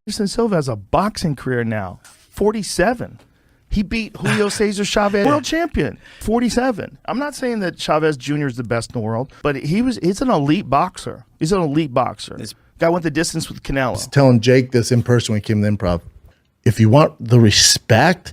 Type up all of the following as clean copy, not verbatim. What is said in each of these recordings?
Anderson Silva has a boxing career now. 47. He beat Julio Cesar Chavez, world champion, 47. I'm not saying that Chavez Jr. is the best in the world, but he's an elite boxer. He's an elite boxer. Guy went the distance with Canelo. I was telling Jake this in person when he came to the Improv. If you want the respect,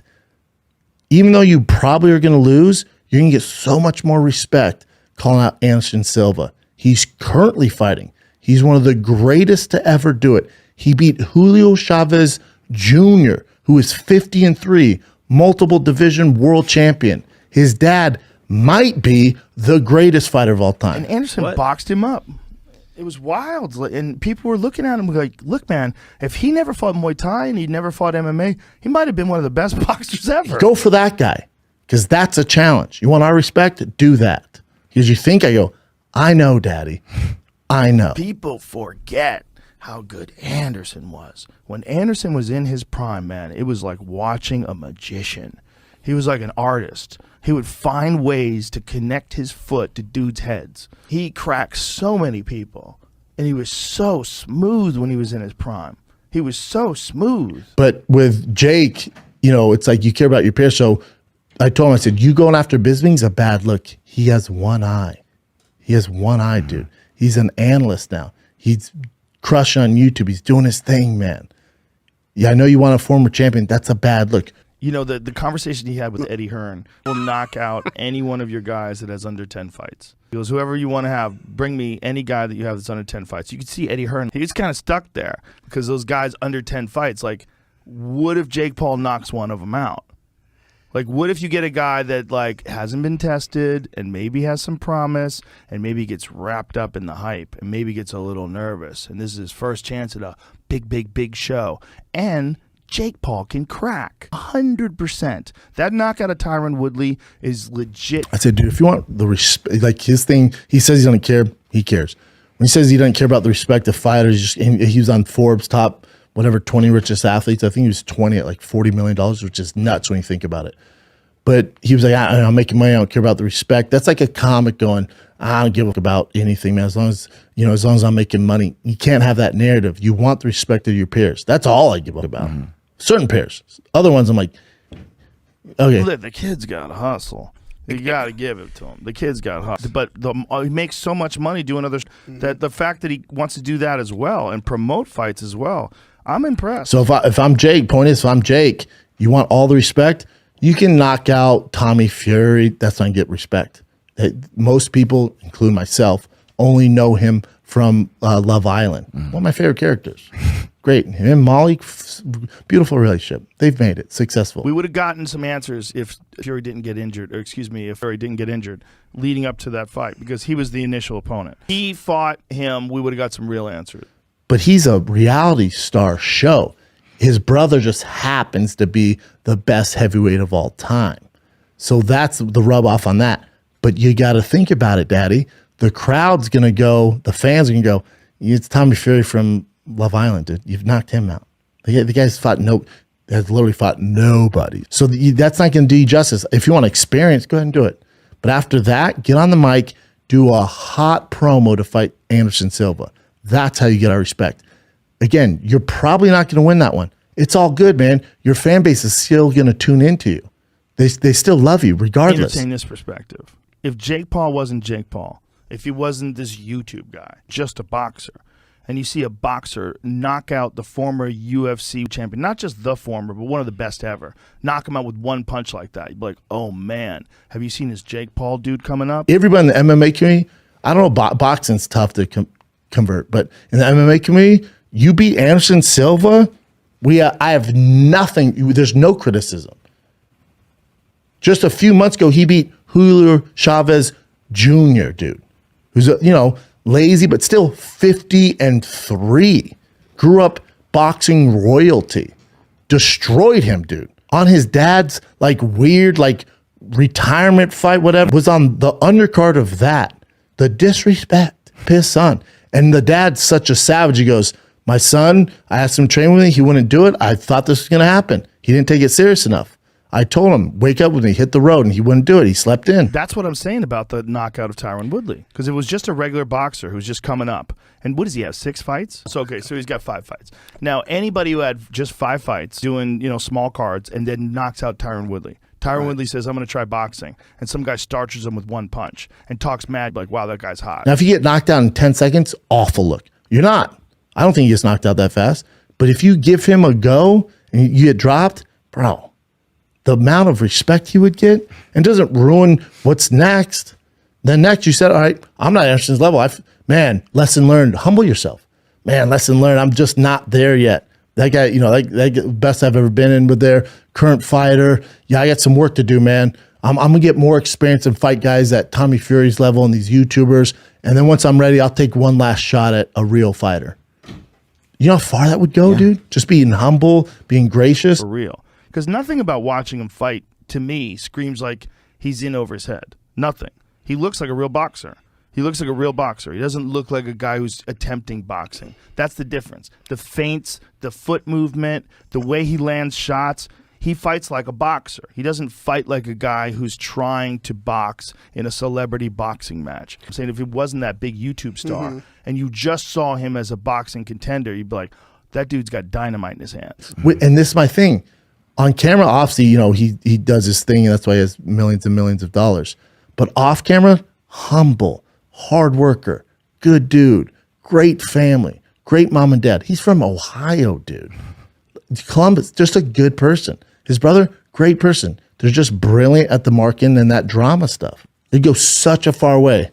even though you probably are going to lose, you're going to get so much more respect calling out Anderson Silva. He's currently fighting. He's one of the greatest to ever do it. He beat Julio Chavez Jr., who is 50-3, multiple division world champion. His dad might be the greatest fighter of all time. And Anderson boxed him up. It was wild. And people were looking at him like, look, man, if he never fought Muay Thai and he never fought MMA, he might have been one of the best boxers ever. Go for that guy, because that's a challenge. You want our respect? Do that. Because you think, I go, I know, Daddy. I know. People forget how good Anderson was. When Anderson was in his prime, man, it was like watching a magician. He was like an artist. He would find ways to connect his foot to dudes' heads. He cracked so many people, and he was so smooth when he was in his prime. He was so smooth. But with Jake, you know, it's like you care about your peers. So I told him, I said, you going after Bisping's a bad look. He has one eye. He has one eye, dude. He's an analyst now. He's crushing on YouTube. He's doing his thing, man. Yeah, I know you want a former champion. That's a bad look. You know, the conversation he had with Eddie Hearn will knock out any one of your guys that has under 10 fights. He goes, whoever you want to have, bring me any guy that you have that's under 10 fights. You can see Eddie Hearn, he's kind of stuck there because those guys under 10 fights, like, what if Jake Paul knocks one of them out? Like, what if you get a guy that, like, hasn't been tested and maybe has some promise and maybe gets wrapped up in the hype and maybe gets a little nervous and this is his first chance at a big show, and Jake Paul can crack 100%. That knockout of Tyron Woodley is legit. I said, dude, if you want the respect, like his thing, he says he doesn't care. He cares. When he says he doesn't care about the respect of fighters, he was on Forbes top, whatever, 20 richest athletes. I think he was 20 at like $40 million, which is nuts when you think about it. But he was like, I'm making money. I don't care about the respect. That's like a comic going, I don't give a fuck about anything, man. As long as I'm making money. You can't have that narrative. You want the respect of your peers. That's all I give a fuck about. Mm-hmm. Certain pairs. Other ones, I'm like, okay. The kid's got to hustle. You got to give it to him. The kid's got to hustle. But he makes so much money doing other that the fact that he wants to do that as well and promote fights as well, I'm impressed. So if I'm Jake, point is, if I'm Jake, you want all the respect, you can knock out Tommy Fury. That's not going to get respect. Most people, including myself, only know him from Love Island. One of my favorite characters. Great. Him and Molly, beautiful relationship. They've made it successful. We would have gotten some answers if Fury didn't get injured, or excuse me, if Fury didn't get injured leading up to that fight, because he was the initial opponent. He fought him, we would have got some real answers. But he's a reality star show. His brother just happens to be the best heavyweight of all time. So that's the rub off on that. But you got to think about it, Daddy. The crowd's going to go, the fans are going to go, it's Tommy Fury from Love Island, dude. You've knocked him out. The guy's has literally fought nobody. So that's not going to do you justice. If you want experience, go ahead and do it. But after that, get on the mic, do a hot promo to fight Anderson Silva. That's how you get our respect. Again, you're probably not going to win that one. It's all good, man. Your fan base is still going to tune into you. They still love you regardless. Entertain this perspective. If Jake Paul wasn't Jake Paul, if he wasn't this YouTube guy, just a boxer, and you see a boxer knock out the former UFC champion, not just the former, but one of the best ever, knock him out with one punch like that, you'd be like, oh, man, have you seen this Jake Paul dude coming up? Everybody in the MMA community, I don't know, boxing's tough to convert, but in the MMA community, you beat Anderson Silva, I have nothing, there's no criticism. Just a few months ago, he beat Julio Chavez Jr., dude, who's, lazy, but still 50-3. Grew up boxing royalty. Destroyed him, dude. On his dad's weird retirement fight, whatever, was on the undercard of that. The disrespect, piss on. And the dad's such a savage. He goes, my son, I asked him to train with me. He wouldn't do it. I thought this was going to happen. He didn't take it serious enough. I told him, wake up with me, hit the road, and he wouldn't do it. He slept in. That's what I'm saying about the knockout of Tyron Woodley, because it was just a regular boxer who's just coming up. And what does he have, 6 fights? So, okay, so he's got 5 fights. Now, anybody who had just 5 fights doing, small cards and then knocks out Tyron Woodley. Tyron Woodley says, I'm going to try boxing. And some guy starches him with 1 punch and talks mad like, wow, that guy's hot. Now, if you get knocked out in 10 seconds, awful look. You're not. I don't think he gets knocked out that fast. But if you give him a go and you get dropped, bro, the amount of respect he would get and doesn't ruin what's next. Then next you said, all right, I'm not Anderson's level. Man, lesson learned. Humble yourself. Man, lesson learned. I'm just not there yet. That guy, that best I've ever been in with their current fighter. Yeah, I got some work to do, man. I'm going to get more experience and fight guys at Tommy Fury's level and these YouTubers. And then once I'm ready, I'll take one last shot at a real fighter. You know how far that would go, dude? Just being humble, being gracious. For real. Because nothing about watching him fight, to me, screams like he's in over his head. Nothing. He looks like a real boxer. He looks like a real boxer. He doesn't look like a guy who's attempting boxing. That's the difference. The feints, the foot movement, the way he lands shots. He fights like a boxer. He doesn't fight like a guy who's trying to box in a celebrity boxing match. I'm saying if he wasn't that big YouTube star and you just saw him as a boxing contender, you'd be like, that dude's got dynamite in his hands. And this is my thing. On camera, obviously, he does his thing, and that's why he has millions and millions of dollars. But off camera, humble, hard worker, good dude, great family, great mom and dad. He's from Ohio, dude. Columbus, just a good person. His brother, great person. They're just brilliant at the marketing and that drama stuff. They go such a far way.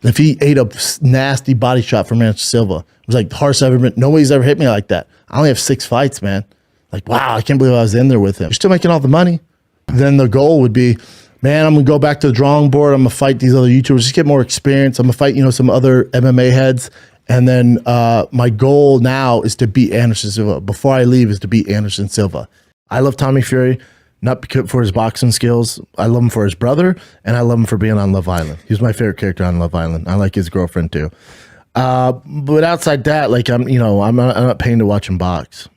If he ate a nasty body shot from Anderson Silva, it was like the hardest I've ever been. Nobody's ever hit me like that. I only have 6 fights, man. Like, wow, I can't believe I was in there with him. You're still making all the money. Then the goal would be, man, I'm going to go back to the drawing board. I'm going to fight these other YouTubers, just get more experience. I'm going to fight, some other MMA heads. And then my goal now is to beat Anderson Silva. Before I leave is to beat Anderson Silva. I love Tommy Fury, not because for his boxing skills. I love him for his brother, and I love him for being on Love Island. He was my favorite character on Love Island. I like his girlfriend too. But outside that, like I'm not paying to watch him box.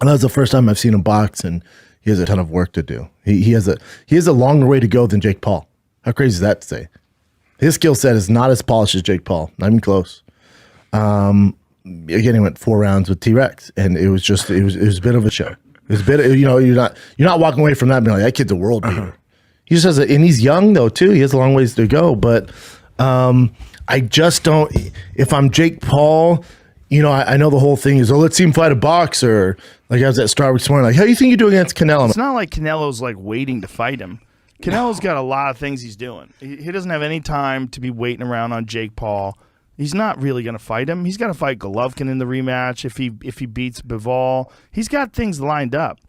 And that was the first time I've seen him box, and he has a ton of work to do. He has a longer way to go than Jake Paul. How crazy is that to say? His skill set is not as polished as Jake Paul, not even close. Again, he went 4 rounds with T-Rex, and it was a bit of a show. It was a bit, you're not walking away from that being like, that kid's a world beater. He just has and he's young though too. He has a long ways to go, but I just don't. If I'm Jake Paul, I know the whole thing is, let's see him fight a boxer. Like I was at Starbucks this morning, like, how do you think you do against Canelo? It's not like Canelo's like waiting to fight him. Canelo's got a lot of things he's doing. He doesn't have any time to be waiting around on Jake Paul. He's not really going to fight him. He's got to fight Golovkin in the rematch if he beats Bivol. He's got things lined up.